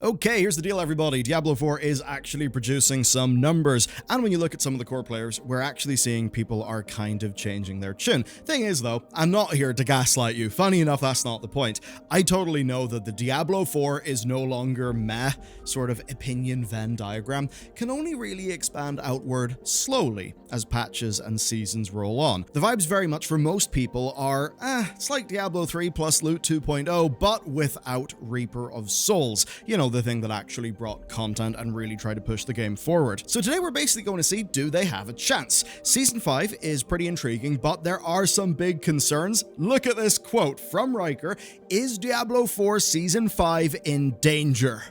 Okay, here's the deal, everybody. Diablo 4 is actually producing some numbers, and when you look at some of the core players, we're actually seeing people are kind of changing their tune. Thing is, though, I'm not here to gaslight you. Funny enough, that's not the point. I totally know that the Diablo 4 is no longer meh sort of opinion Venn diagram, can only really expand outward slowly as patches and seasons roll on. The vibes very much for most people are, it's like Diablo 3 plus Loot 2.0, but without Reaper of Souls. You know, the thing that actually brought content and really tried to push the game forward. So today we're basically going to see, do they have a chance? Season 5 is pretty intriguing, but there are some big concerns. Look at this quote from Riker. Is Diablo 4 Season 5 in danger?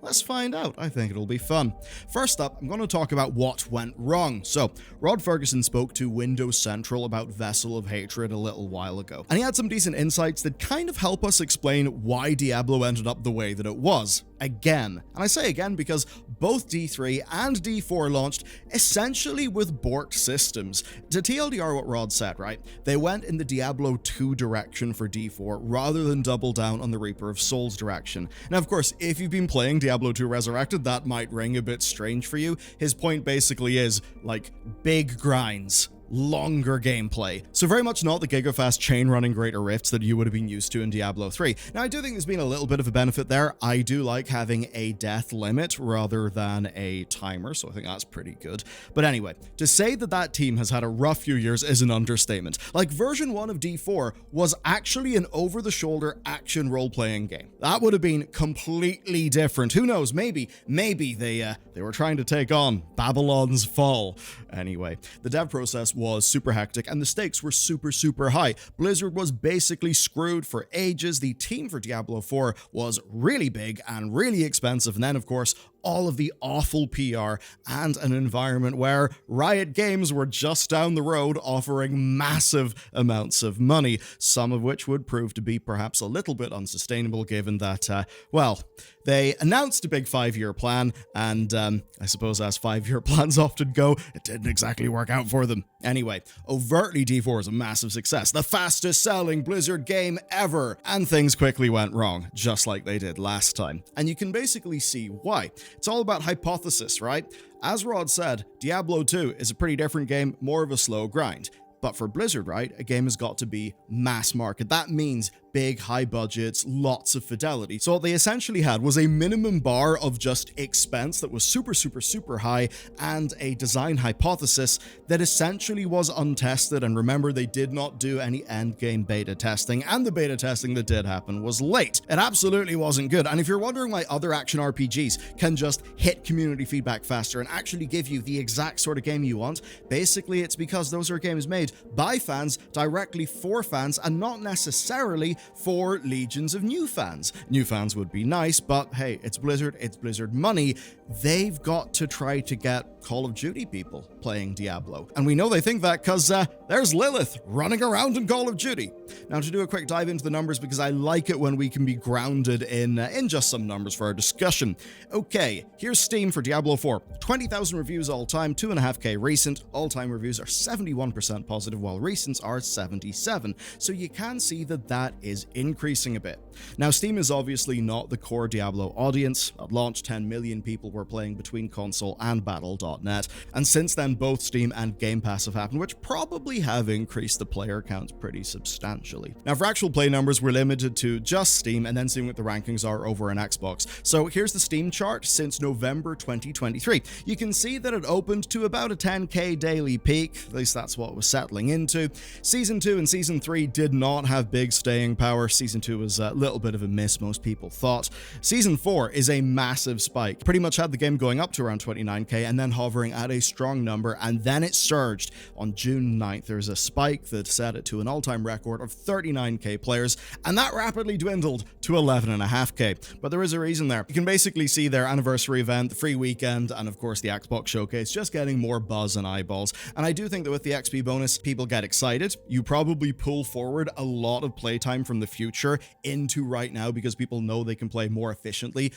Let's find out. I think it'll be fun. First up, I'm going to talk about what went wrong. So, Rod Fergusson spoke to Windows Central about Vessel of Hatred a little while ago, and he had some decent insights that kind of help us explain why Diablo ended up the way that it was. Again. And I say again because both D3 and D4 launched essentially with borked systems. To TLDR what Rod said, right? They went in the Diablo 2 direction for D4 rather than double down on the Reaper of Souls direction. Now, of course, if you've been playing Diablo 2 Resurrected, that might ring a bit strange for you. His point basically is, like, big grinds. Longer gameplay. So very much not the gigafast chain running greater rifts that you would have been used to in Diablo 3. Now I do think there's been a little bit of a benefit there. I do like having a death limit rather than a timer, so I think that's pretty good. But anyway, to say that that team has had a rough few years is an understatement. Like version 1 of D4 was actually an over-the-shoulder action role-playing game. That would have been completely different. Who knows, maybe they were trying to take on Babylon's Fall. Anyway, the dev process was super hectic and the stakes were super high. Blizzard was basically screwed for ages. The team for Diablo 4 was really big and really expensive, and then of course all of the awful PR and an environment where Riot Games were just down the road offering massive amounts of money, some of which would prove to be perhaps a little bit unsustainable given that, well, they announced a big 5-year plan, and I suppose as 5-year plans often go, it didn't exactly work out for them. Anyway, overtly D4 is a massive success, the fastest selling Blizzard game ever, and things quickly went wrong, just like they did last time. And you can basically see why. It's all about hypothesis, right? As Rod said, Diablo 2 is a pretty different game, more of a slow grind. But for Blizzard, right, a game has got to be mass market. That means big, high budgets, lots of fidelity. So what they essentially had was a minimum bar of just expense that was super high and a design hypothesis that essentially was untested. And remember, they did not do any endgame beta testing, and the beta testing that did happen was late. It absolutely wasn't good. And if you're wondering why other action RPGs can just hit community feedback faster and actually give you the exact sort of game you want, basically it's because those are games made by fans, directly for fans, and not necessarily for legions of new fans. New fans would be nice, but hey, it's Blizzard money. They've got to try to get Call of Duty people playing Diablo. And we know they think that because there's Lilith running around in Call of Duty. Now, to do a quick dive into the numbers, because I like it when we can be grounded in just some numbers for our discussion. Okay, here's Steam for Diablo 4. 20,000 reviews all time, 2.5k recent. All-time reviews are 71% positive, while recents are 77. So you can see that that is increasing a bit. Now, Steam is obviously not the core Diablo audience. At launch, 10 million people were playing between console and battle.net, and since then both Steam and Game Pass have happened, which probably have increased the player count pretty substantially. Now, for actual play numbers, we're limited to just Steam and then seeing what the rankings are over on Xbox. So here's the Steam chart since November 2023. You can see that it opened to about a 10k daily peak, at least that's what it was settling into. Season 2 and Season 3 did not have big staying power. Season 2 was a little bit of a miss, most people thought. Season 4 is a massive spike. Pretty much had the game going up to around 29k and then hovering at a strong number, and then it surged. On June 9th, there's a spike that set it to an all-time record of 39k players, and that rapidly dwindled to 11.5k. But there is a reason there. You can basically see their anniversary event, the free weekend, and of course the Xbox showcase just getting more buzz and eyeballs. And I do think that with the XP bonus, people get excited. You probably pull forward a lot of playtime from from the future into right now because people know they can play more efficiently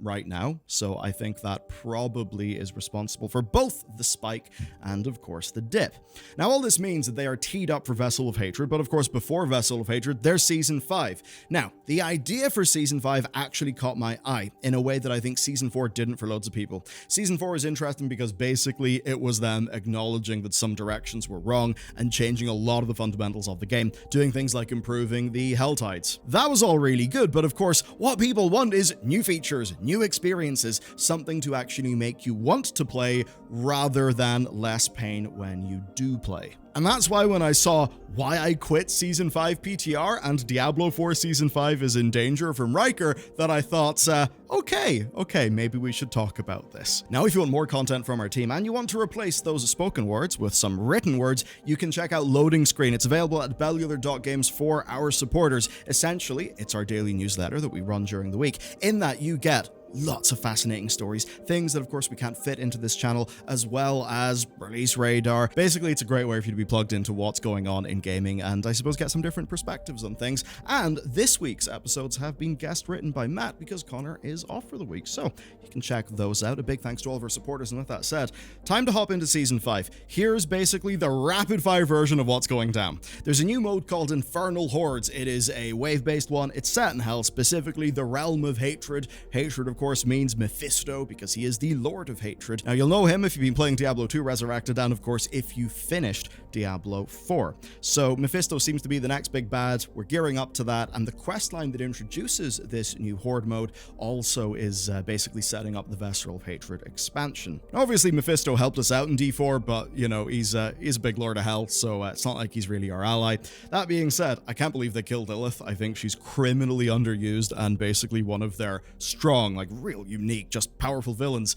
right now. So I think that probably is responsible for both the spike and, of course, the dip. Now, all this means that they are teed up for Vessel of Hatred, but of course, before Vessel of Hatred, there's Season 5. Now, the idea for Season 5 actually caught my eye in a way that I think Season 4 didn't for loads of people. Season 4 is interesting because basically it was them acknowledging that some directions were wrong and changing a lot of the fundamentals of the game, doing things like improving the Hell Tides. That was all really good, but of course, what people want is new features, new experiences, something to actually make you want to play rather than less pain when you do play. And that's why when I saw why I quit Season 5 PTR and Diablo 4 Season 5 is in danger from Riker, that I thought, okay, maybe we should talk about this. Now, if you want more content from our team and you want to replace those spoken words with some written words, you can check out Loading Screen. It's available at bellular.games for our supporters. Essentially, it's our daily newsletter that we run during the week. In that, you get lots of fascinating stories, things that of course we can't fit into this channel, as well as release radar. Basically, it's a great way for you to be plugged into what's going on in gaming and I suppose get some different perspectives on things. And this week's episodes have been guest written by Matt because Connor is off for the week, so you can check those out. A big thanks to all of our supporters, and with that said, time to hop into Season 5. Here's basically the rapid fire version of what's going down. There's a new mode called Infernal Hordes. It is a wave-based one. It's set in hell, specifically the realm of hatred. Hatred, of course, means Mephisto because he is the Lord of Hatred. Now, you'll know him if you've been playing Diablo 2 Resurrected and, of course, if you finished Diablo 4. So Mephisto seems to be the next big bad. We're gearing up to that, and the questline that introduces this new Horde mode also is basically setting up the Vessel of Hatred expansion. Now, obviously, Mephisto helped us out in D4, but, you know, he's a big Lord of Hell, so it's not like he's really our ally. That being said, I can't believe they killed Lilith. I think she's criminally underused and basically one of their strong, like, real unique, just powerful villains.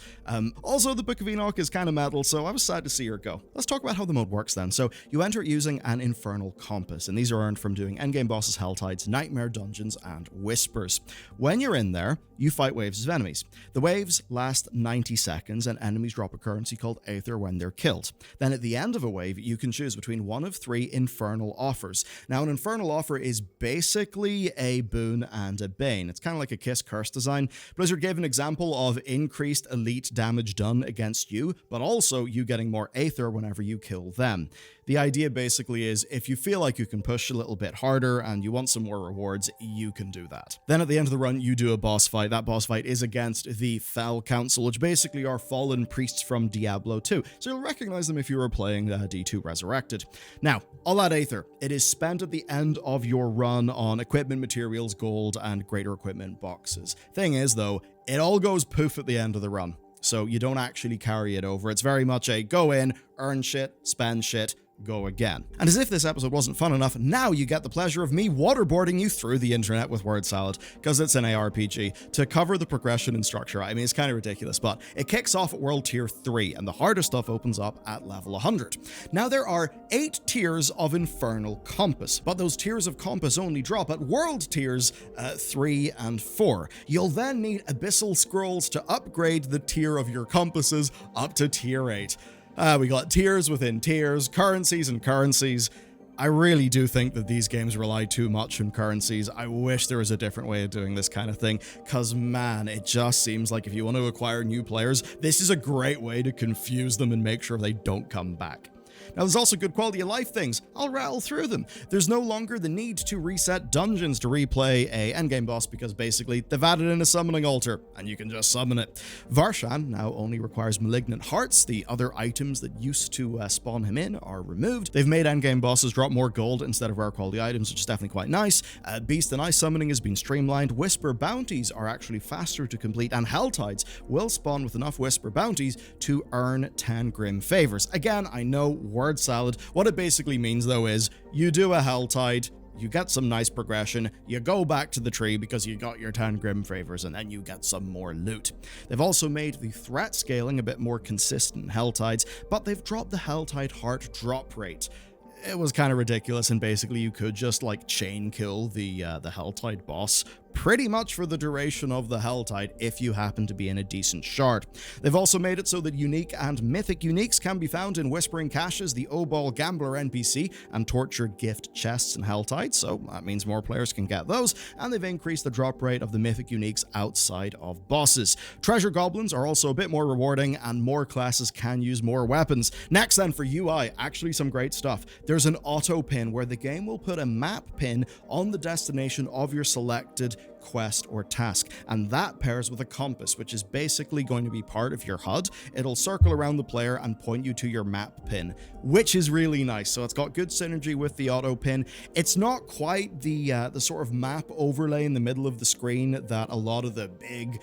Also, the Book of Enoch is kind of metal, so I was sad to see her go. Let's talk about how the mode works then. So you enter using an Infernal Compass, and these are earned from doing endgame bosses, Hell Tides, Nightmare Dungeons, and Whispers. When you're in there, you fight waves of enemies. The waves last 90 seconds, and enemies drop a currency called Aether when they're killed. Then at the end of a wave, you can choose between one of 3 Infernal Offers. Now, an Infernal Offer is basically a boon and a bane. It's kind of like a kiss-curse design. Blizzard gave an example of increased elite damage done against you, but also you getting more Aether whenever you kill them. The idea basically is if you feel like you can push a little bit harder and you want some more rewards, you can do that. Then at the end of the run, you do a boss fight. That boss fight is against the Fel Council, which basically are fallen priests from Diablo 2. So you'll recognize them if you were playing D2 Resurrected. Now, all that Aether, it is spent at the end of your run on equipment materials, gold, and greater equipment boxes. Thing is, though, it all goes poof at the end of the run. So you don't actually carry it over. It's very much a go in, earn shit, spend shit, go again. And as if this episode wasn't fun enough, now you get the pleasure of me waterboarding you through the internet with word salad, because it's an ARPG, to cover the progression and structure. I mean, it's kind of ridiculous, but it kicks off at World Tier 3, and the harder stuff opens up at level 100. Now, there are 8 tiers of Infernal Compass, but those tiers of Compass only drop at World Tiers 3 and 4. You'll then need Abyssal Scrolls to upgrade the tier of your compasses up to Tier 8. We got tiers within tiers, currencies and currencies. I really do think that these games rely too much on currencies. I wish there was a different way of doing this kind of thing, because man, it just seems like if you want to acquire new players, this is a great way to confuse them and make sure they don't come back. Now, there's also good quality of life things. I'll rattle through them. There's no longer the need to reset dungeons to replay a endgame boss because basically they've added in a summoning altar and you can just summon it. Varshan now only requires malignant hearts. The other items that used to spawn him in are removed. They've made endgame bosses drop more gold instead of rare quality items, which is definitely quite nice. Beast and Ice summoning has been streamlined. Whisper bounties are actually faster to complete, and Hell Tides will spawn with enough Whisper bounties to earn 10 Grim Favors. Again, I know, word salad. What it basically means, though, is you do a Hell Tide, you get some nice progression, you go back to the tree because you got your 10 Grim Favors, and then you get some more loot. They've also made the threat scaling a bit more consistent in Hell Tides, but they've dropped the Hell Tide heart drop rate. It was kind of ridiculous, and basically you could just like chain kill the Hell Tide boss pretty much for the duration of the Helltide if you happen to be in a decent shard. They've also made it so that unique and mythic uniques can be found in Whispering Caches, the O-Ball Gambler NPC, and Tortured Gift chests in Helltide, so that means more players can get those, and they've increased the drop rate of the mythic uniques outside of bosses. Treasure Goblins are also a bit more rewarding, and more classes can use more weapons. Next then, for UI, actually some great stuff. There's an auto pin where the game will put a map pin on the destination of your selected quest or task, and that pairs with a compass, which is basically going to be part of your HUD. It'll circle around the player and point you to your map pin, which is really nice. So it's got good synergy with the auto pin. It's not quite the sort of map overlay in the middle of the screen that a lot of the big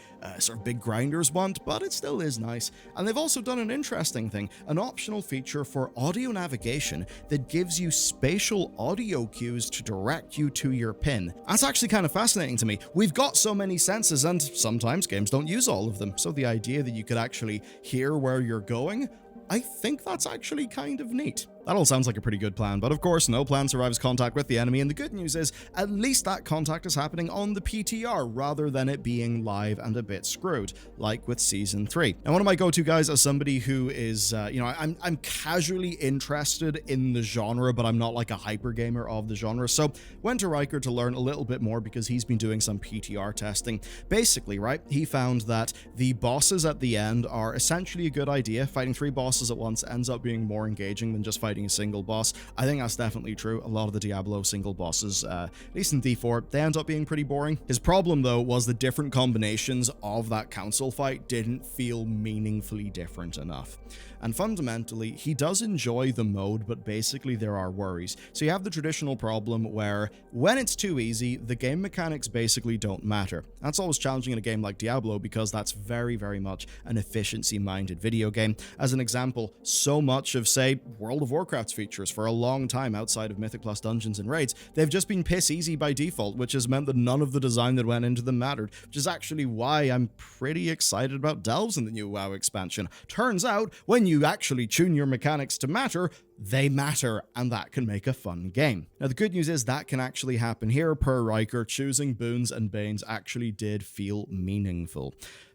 big grinders want, but it still is nice. And they've also done an interesting thing, an optional feature for audio navigation that gives you spatial audio cues to direct you to your pin. That's actually kind of fascinating to me. We've got so many senses, and sometimes games don't use all of them, so the idea that you could actually hear where you're going, I think that's actually kind of neat. That all sounds like a pretty good plan, but of course, no plan survives contact with the enemy, and the good news is, at least that contact is happening on the PTR, rather than it being live and a bit screwed, like with Season 3. Now, one of my go-to guys as somebody who is, I'm casually interested in the genre, but I'm not like a hyper gamer of the genre, so went to Riker to learn a little bit more because he's been doing some PTR testing. Basically, right, he found that the bosses at the end are essentially a good idea. Fighting 3 bosses at once ends up being more engaging than just fighting a single boss. I think that's definitely true. A lot of the Diablo single bosses, at least in D4, they end up being pretty boring. His problem, though, was the different combinations of that council fight didn't feel meaningfully different enough. And fundamentally, he does enjoy the mode, but basically there are worries. So you have the traditional problem where when it's too easy, the game mechanics basically don't matter. That's always challenging in a game like Diablo because that's very, very much an efficiency-minded video game. As an example, so much of, say, World of Warcraft's features for a long time outside of Mythic Plus dungeons and raids, they've just been piss easy by default, which has meant that none of the design that went into them mattered, which is actually why I'm pretty excited about Delves in the new WoW expansion. Turns out, when you actually tune your mechanics to matter, they matter, and that can make a fun game. Now, the good news is that can actually happen here. Per Riker, choosing boons and banes actually did feel meaningful.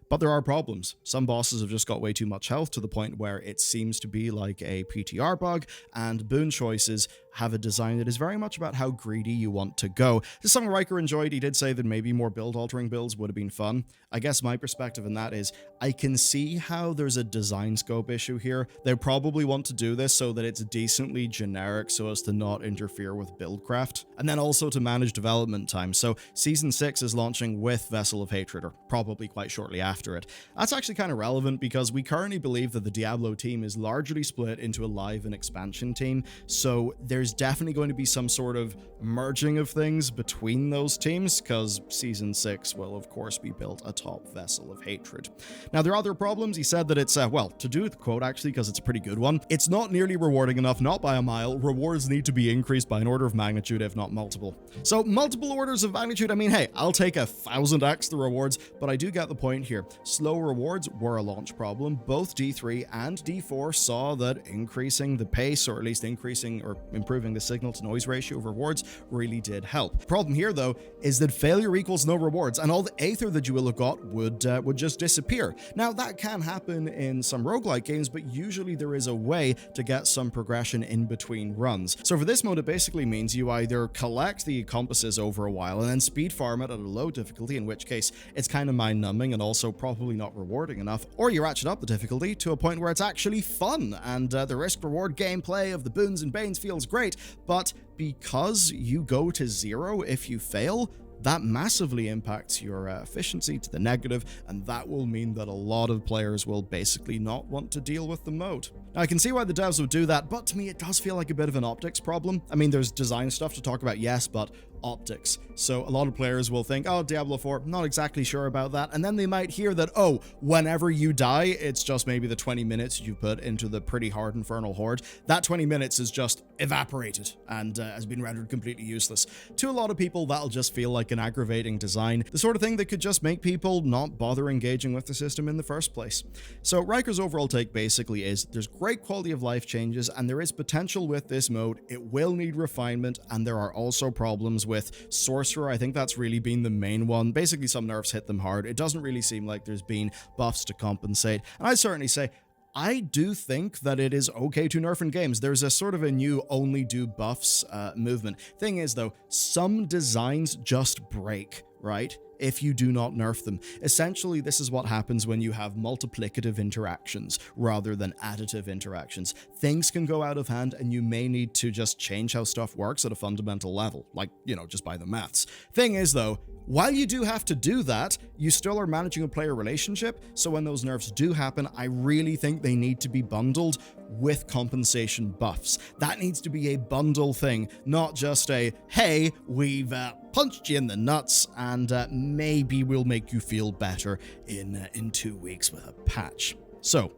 But there are problems. Some bosses have just got way too much health to the point where it seems to be like a PTR bug, and boon choices have a design that is very much about how greedy you want to go. This is something Riker enjoyed. He did say that maybe more build-altering builds would have been fun. I guess my perspective on that is I can see how there's a design scope issue here. They probably want to do this so that it's decently generic so as to not interfere with buildcraft, and then also to manage development time. So Season 6 is launching with Vessel of Hatred, or probably quite shortly after it. That's actually kind of relevant because we currently believe that the Diablo team is largely split into a live and expansion team, so there's definitely going to be some sort of merging of things between those teams, because Season 6 will of course be built atop Vessel of Hatred. Now, there are other problems. He said that it's, to do with the quote actually, because it's a pretty good one, it's not nearly rewarding enough, not by a mile. Rewards need to be increased by an order of magnitude, if not multiple. So multiple orders of magnitude, I mean, hey, I'll take 1,000x the rewards, but I do get the point here. Slow rewards were a launch problem. Both D3 and D4 saw that increasing the pace, or at least increasing or improving the signal to noise ratio of rewards, really did help. Problem here, though, is that failure equals no rewards, and all the aether that you will have got would just disappear. Now, that can happen in some roguelike games, but usually there is a way to get some progression in between runs. So for this mode, it basically means you either collect the compasses over a while and then speed farm it at a low difficulty, in which case it's kind of mind-numbing and also probably not rewarding enough, or you ratchet up the difficulty to a point where it's actually fun, and the risk-reward gameplay of the boons and banes feels great, but because you go to 0 if you fail, that massively impacts your efficiency to the negative, and that will mean that a lot of players will basically not want to deal with the mode. Now, I can see why the devs would do that, but to me it does feel like a bit of an optics problem. I mean, there's design stuff to talk about, yes, but optics. So a lot of players will think, oh, Diablo 4, not exactly sure about that, and then they might hear that, oh, whenever you die, it's just maybe the 20 minutes you put into the pretty hard Infernal Horde. That 20 minutes is just evaporated and has been rendered completely useless. To a lot of people, that'll just feel like an aggravating design, the sort of thing that could just make people not bother engaging with the system in the first place. So Riker's overall take basically is there's great quality of life changes, and there is potential with this mode. It will need refinement, and there are also problems with Sorcerer. I think that's really been the main one. Basically, some nerfs hit them hard. It doesn't really seem like there's been buffs to compensate. And I'd certainly say, I do think that it is okay to nerf in games. There's a sort of a new only do buffs movement. Thing is, though, some designs just break, right? If you do not nerf them. Essentially, this is what happens when you have multiplicative interactions rather than additive interactions. Things can go out of hand and you may need to just change how stuff works at a fundamental level, like, you know, just by the maths. Thing is, though, while you do have to do that, you still are managing a player relationship, so when those nerfs do happen, I really think they need to be bundled with compensation buffs. That needs to be a bundle thing, not just a, hey, we've punched you in the nuts, and maybe we'll make you feel better in 2 weeks with a patch. So,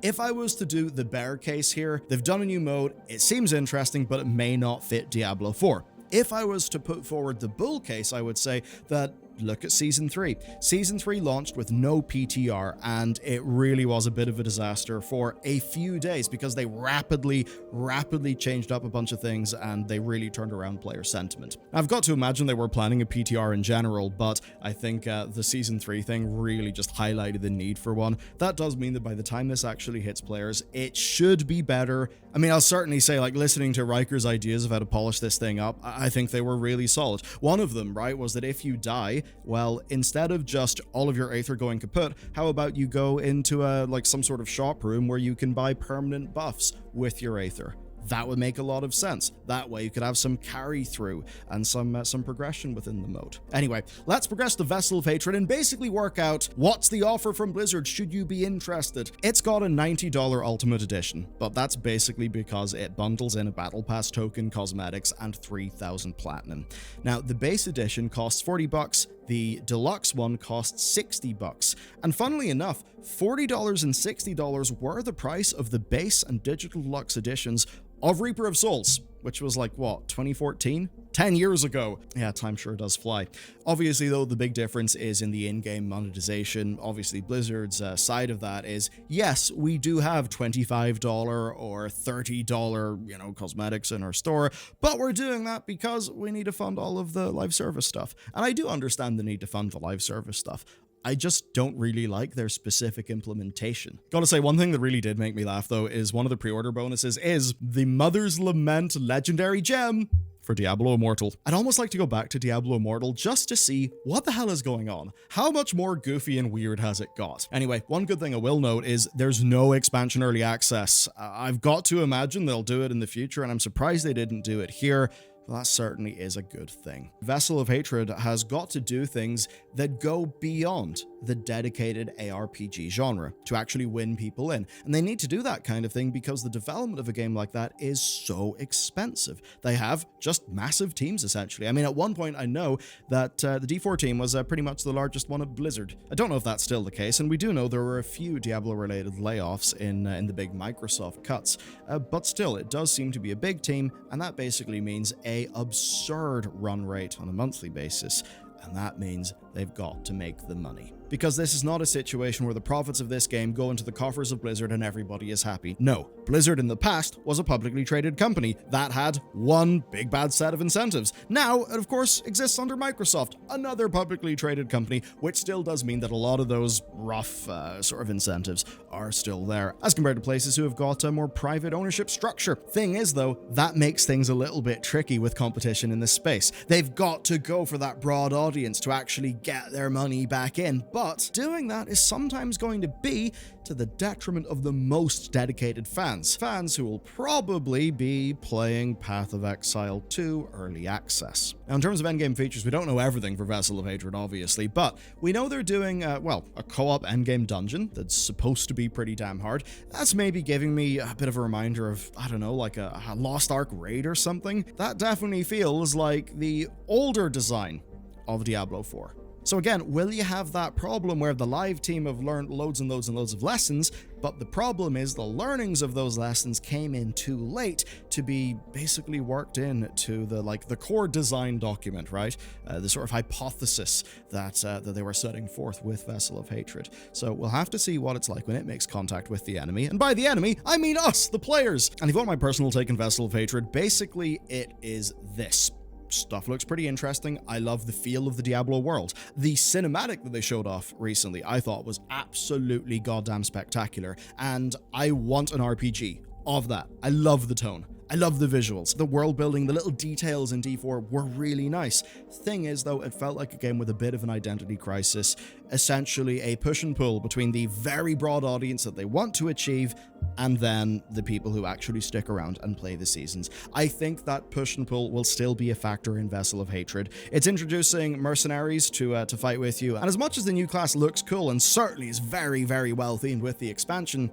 if I was to do the bear case here, they've done a new mode, it seems interesting, but it may not fit Diablo 4. If I was to put forward the bull case, I would say that look at Season 3. Season 3 launched with no PTR, and it really was a bit of a disaster for a few days because they rapidly changed up a bunch of things, and they really turned around player sentiment. I've got to imagine they were planning a PTR in general, but I think the Season 3 thing really just highlighted the need for one. That does mean that by the time this actually hits players, it should be better. I mean, I'll certainly say, like, listening to Riker's ideas of how to polish this thing up, I think they were really solid. One of them, right, was that if you die, well, instead of just all of your Aether going kaput, how about you go into some sort of shop room where you can buy permanent buffs with your Aether? That would make a lot of sense. That way you could have some carry through and some progression within the mode. Anyway, let's progress to Vessel of Hatred and basically work out what's the offer from Blizzard should you be interested. It's got a $90 Ultimate Edition, but that's basically because it bundles in a Battle Pass token, cosmetics, and 3,000 platinum. Now, the base edition costs $40, the deluxe one costs $60, and funnily enough, $40 and $60 were the price of the base and digital deluxe editions of Reaper of Souls, which was like, what, 2014? 10 years ago. Yeah, time sure does fly. Obviously, though, the big difference is in the in-game monetization. Obviously, Blizzard's side of that is, yes, we do have $25 or $30, cosmetics in our store, but we're doing that because we need to fund all of the live service stuff. And I do understand the need to fund the live service stuff. I just don't really like their specific implementation. Gotta say, one thing that really did make me laugh, though, is one of the pre-order bonuses is the Mother's Lament legendary gem for Diablo Immortal. I'd almost like to go back to Diablo Immortal just to see what the hell is going on. How much more goofy and weird has it got? Anyway, one good thing I will note is there's no expansion early access. I've got to imagine they'll do it in the future, and I'm surprised they didn't do it here. Well, that certainly is a good thing. Vessel of Hatred has got to do things that go beyond the dedicated ARPG genre to actually win people in. And they need to do that kind of thing because the development of a game like that is so expensive. They have just massive teams, essentially. I mean, at one point, I know that the D4 team was pretty much the largest one at Blizzard. I don't know if that's still the case, and we do know there were a few Diablo-related layoffs in the big Microsoft cuts. But still, it does seem to be a big team, and that basically means a absurd run rate on a monthly basis, and that means they've got to make the money. Because this is not a situation where the profits of this game go into the coffers of Blizzard and everybody is happy. No, Blizzard in the past was a publicly traded company that had one big bad set of incentives. Now, it of course exists under Microsoft, another publicly traded company, which still does mean that a lot of those rough sort of incentives are still there, as compared to places who have got a more private ownership structure. Thing is, though, that makes things a little bit tricky with competition in this space. They've got to go for that broad audience to actually get their money back in, but doing that is sometimes going to be to the detriment of the most dedicated fans. Fans who will probably be playing Path of Exile 2 early access. Now, in terms of endgame features, we don't know everything for Vessel of Hatred, obviously, but we know they're doing, a co-op endgame dungeon that's supposed to be pretty damn hard. That's maybe giving me a bit of a reminder of, I don't know, like a Lost Ark raid or something. That definitely feels like the older design of Diablo 4. So again, will you have that problem where the live team have learned loads and loads and loads of lessons, but the problem is the learnings of those lessons came in too late to be basically worked in to the core design document, right? The sort of hypothesis that they were setting forth with Vessel of Hatred. So we'll have to see what it's like when it makes contact with the enemy. And by the enemy, I mean us, the players. And if you want my personal take on Vessel of Hatred, basically it is this. stuff looks pretty interesting. I love the feel of the Diablo world. The cinematic that they showed off recently, I thought was absolutely goddamn spectacular, and I want an RPG of that. I love the tone. I love the visuals. The world building, the little details in D4 were really nice. Thing is, though, it felt like a game with a bit of an identity crisis, essentially a push and pull between the very broad audience that they want to achieve and then the people who actually stick around and play the seasons. I think that push and pull will still be a factor in Vessel of Hatred. It's introducing mercenaries to fight with you, and as much as the new class looks cool and certainly is very, very well themed with the expansion,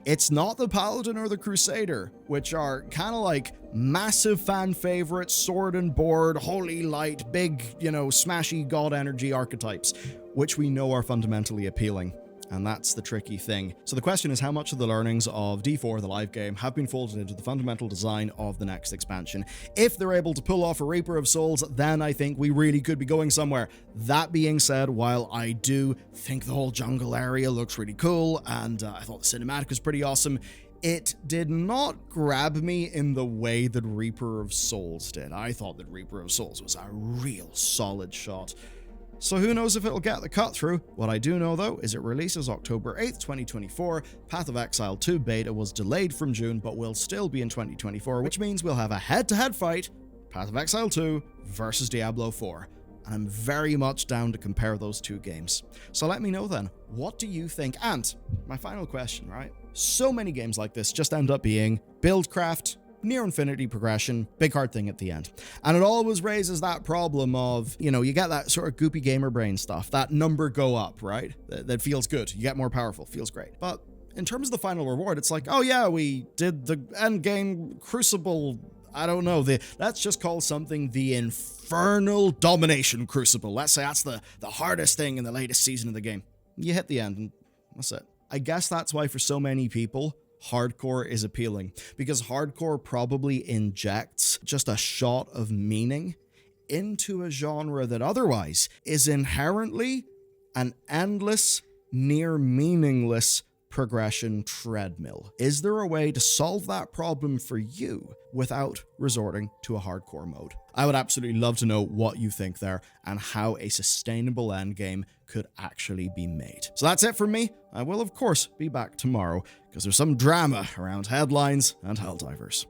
it's not the Paladin or the Crusader, which are kind of like massive fan favorites, sword and board, holy light, big, smashy god energy archetypes, which we know are fundamentally appealing. And that's the tricky thing. So the question is, how much of the learnings of D4, the live game, have been folded into the fundamental design of the next expansion? If they're able to pull off a Reaper of Souls, then I think we really could be going somewhere. That being said, while I do think the whole jungle area looks really cool, and I thought the cinematic was pretty awesome, it did not grab me in the way that Reaper of Souls did. I thought that Reaper of Souls was a real solid shot. So who knows if it'll get the cut through. What I do know, though, is it releases October 8th, 2024. Path of Exile 2 beta was delayed from June, but will still be in 2024, which means we'll have a head-to-head fight, Path of Exile 2 versus Diablo 4. And I'm very much down to compare those two games. So let me know then, what do you think? And my final question, right? So many games like this just end up being buildcraft, near infinity progression, big hard thing at the end. And it always raises that problem of, you get that sort of goopy gamer brain stuff, that number go up, right? That feels good. You get more powerful, feels great. But in terms of the final reward, it's like, oh yeah, we did the end game Crucible. I don't know. Let's just call something the Infernal Domination Crucible. Let's say that's the hardest thing in the latest season of the game. You hit the end and that's it. I guess that's why for so many people, hardcore is appealing, because hardcore probably injects just a shot of meaning into a genre that otherwise is inherently an endless, near meaningless progression treadmill. Is there a way to solve that problem for you without resorting to a hardcore mode? I would absolutely love to know what you think there and how a sustainable endgame could actually be made. So that's it from me. I will, of course, be back tomorrow because there's some drama around headlines and Helldivers.